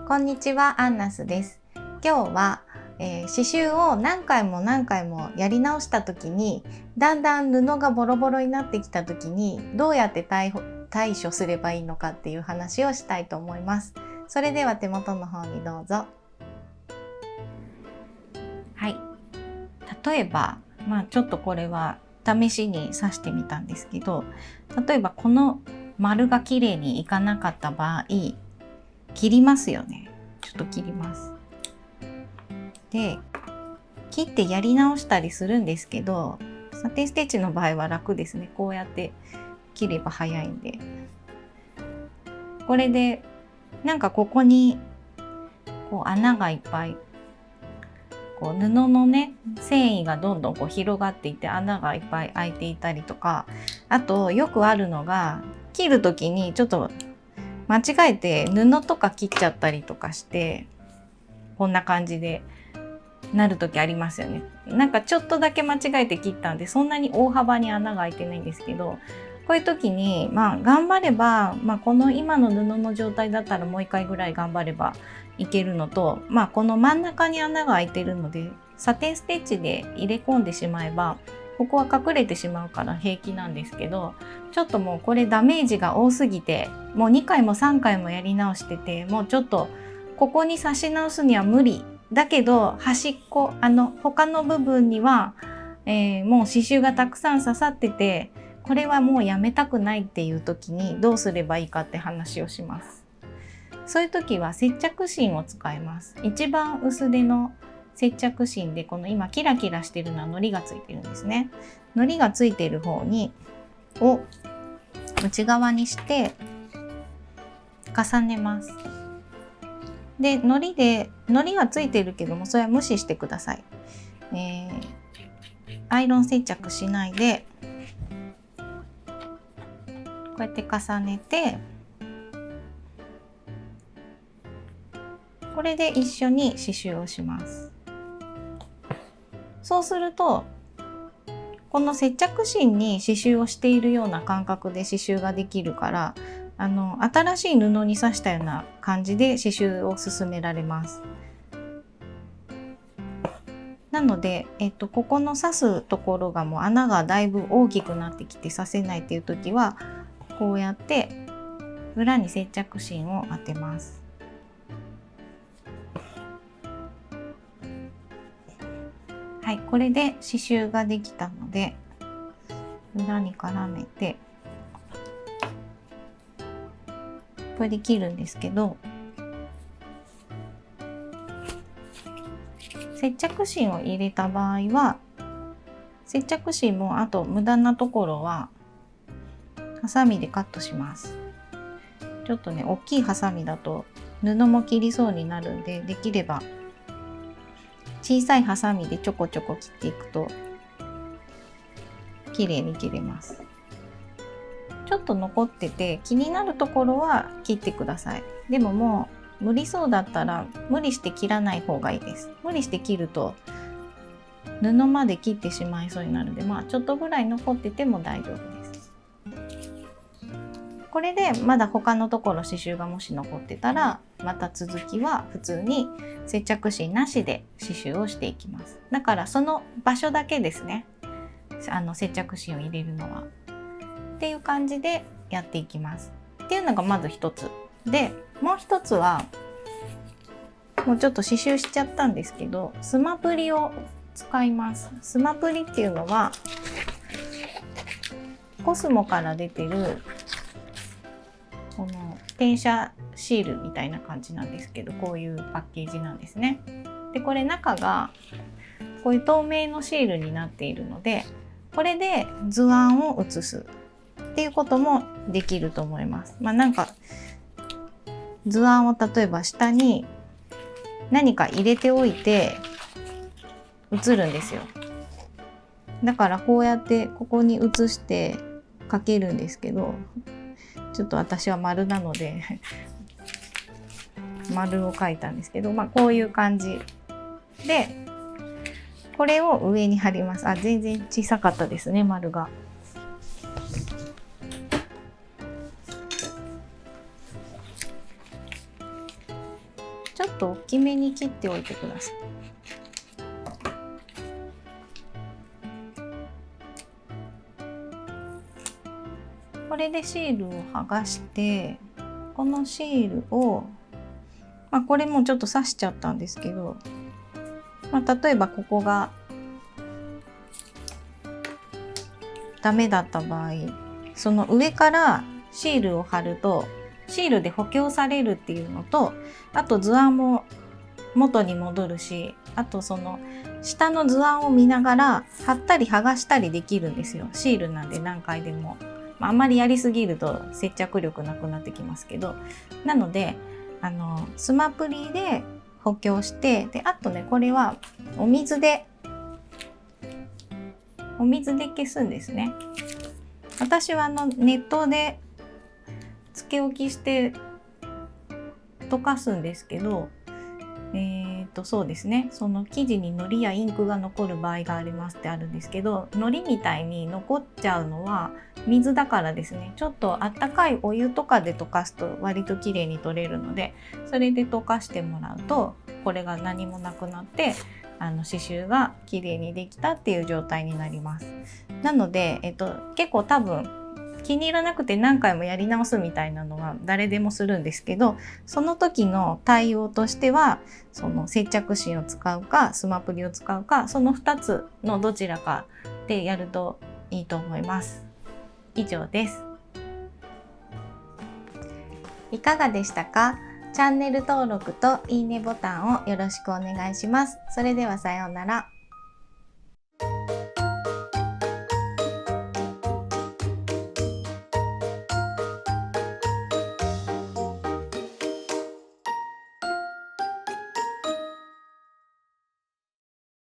こんにちは、アンナスです。今日は、刺繍を何回も何回もやり直した時にだんだん布がボロボロになってきた時にどうやって対処すればいいのかっていう話をしたいと思います。それでは手元の方にどうぞ。はい、例えば、ちょっとこれは試しに刺してみたんですけど、例えばこの丸が綺麗にいかなかった場合、切りますよね。ちょっと切ります。で、切ってやり直したりするんですけど、サテンステッチの場合は楽ですね。こうやって切れば早いんで。これでなんかここにこう穴がいっぱい、こう布のね繊維がどんどんこう広がっていて穴がいっぱい開いていたりとか、あとよくあるのが切る時にちょっと間違えて布とか切っちゃったりとかして、こんな感じでなる時ありますよね。なんかちょっとだけ間違えて切ったんでそんなに大幅に穴が開いてないんですけど、こういう時に頑張れば、この今の布の状態だったらもう一回ぐらい頑張ればいけるのと、この真ん中に穴が開いてるのでサテンステッチで入れ込んでしまえばここは隠れてしまうから平気なんですけど、ちょっともうこれダメージが多すぎてもう2回も3回もやり直してて、もうちょっとここに刺し直すには無理だけど、端っこ他の部分には、もう刺繍がたくさん刺さってて、これはもうやめたくないっていう時にどうすればいいかって話をします。そういう時は接着芯を使います。一番薄手の接着芯で、この今キラキラしてるのは糊がついてるんですね。糊がついてる方を内側にして重ねます。で、糊はついてるけどもそれは無視してください。アイロン接着しないでこうやって重ねて、これで一緒に刺繍をします。そうするとこの接着芯に刺繍をしているような感覚で刺繍ができるから、新しい布に刺したような感じで刺繍を進められます。なので、ここの刺すところがもう穴がだいぶ大きくなってきて刺せないっていう時はこうやって裏に接着芯を当てます。はい、これで刺繍ができたので裏に絡めてこれで切るんですけど、接着芯を入れた場合は接着芯もあと無駄なところはハサミでカットします。ちょっとね大きいハサミだと布も切りそうになるんで、できれば小さいハサミでちょこちょこ切っていくと綺麗に切れます。ちょっと残ってて気になるところは切ってください。でももう無理そうだったら無理して切らない方がいいです。無理して切ると布まで切ってしまいそうになるので、ちょっとぐらい残ってても大丈夫です。これでまだ他のところ刺繍がもし残ってたら、また続きは普通に接着芯なしで刺繍をしていきます。だからその場所だけですね、接着芯を入れるのはっていう感じでやっていきますっていうのがまず一つで、もう一つはもうちょっと刺繍しちゃったんですけど、スマプリを使います。スマプリっていうのはコスモから出てるこの転写シールみたいな感じなんですけど、こういうパッケージなんですね。でこれ中がこういう透明のシールになっているので、これで図案を写すっていうこともできると思います。なんか図案を例えば下に何か入れておいて写るんですよ。だからこうやってここに写して描けるんですけど、ちょっと私は丸なので丸を描いたんですけど、こういう感じでこれを上に貼ります。全然小さかったですね、丸が。ちょっと大きめに切っておいてください。これでシールを剥がして、このシールを、これもちょっと刺しちゃったんですけど、例えばここがダメだった場合、その上からシールを貼るとシールで補強されるっていうのと、あと図案も元に戻るし、あとその下の図案を見ながら貼ったり剥がしたりできるんですよ。シールなんで何回でも。あんまりやりすぎると接着力なくなってきますけど、なのでスマプリで補強して、であとね、これはお水で消すんですね。私は熱湯でつけ置きして溶かすんですけど、そうですね、その生地に糊やインクが残る場合がありますってあるんですけど、糊みたいに残っちゃうのは水だからですね。ちょっとあったかいお湯とかで溶かすと割と綺麗に取れるので、それで溶かしてもらうとこれが何もなくなって刺繍が綺麗にできたっていう状態になります。なので、結構多分気に入らなくて何回もやり直すみたいなのは誰でもするんですけど、その時の対応としてはその接着芯を使うかスマプリを使うか、その2つのどちらかでやるといいと思います。以上です。いかがでしたか？チャンネル登録といいねボタンをよろしくお願いします。それではさようなら。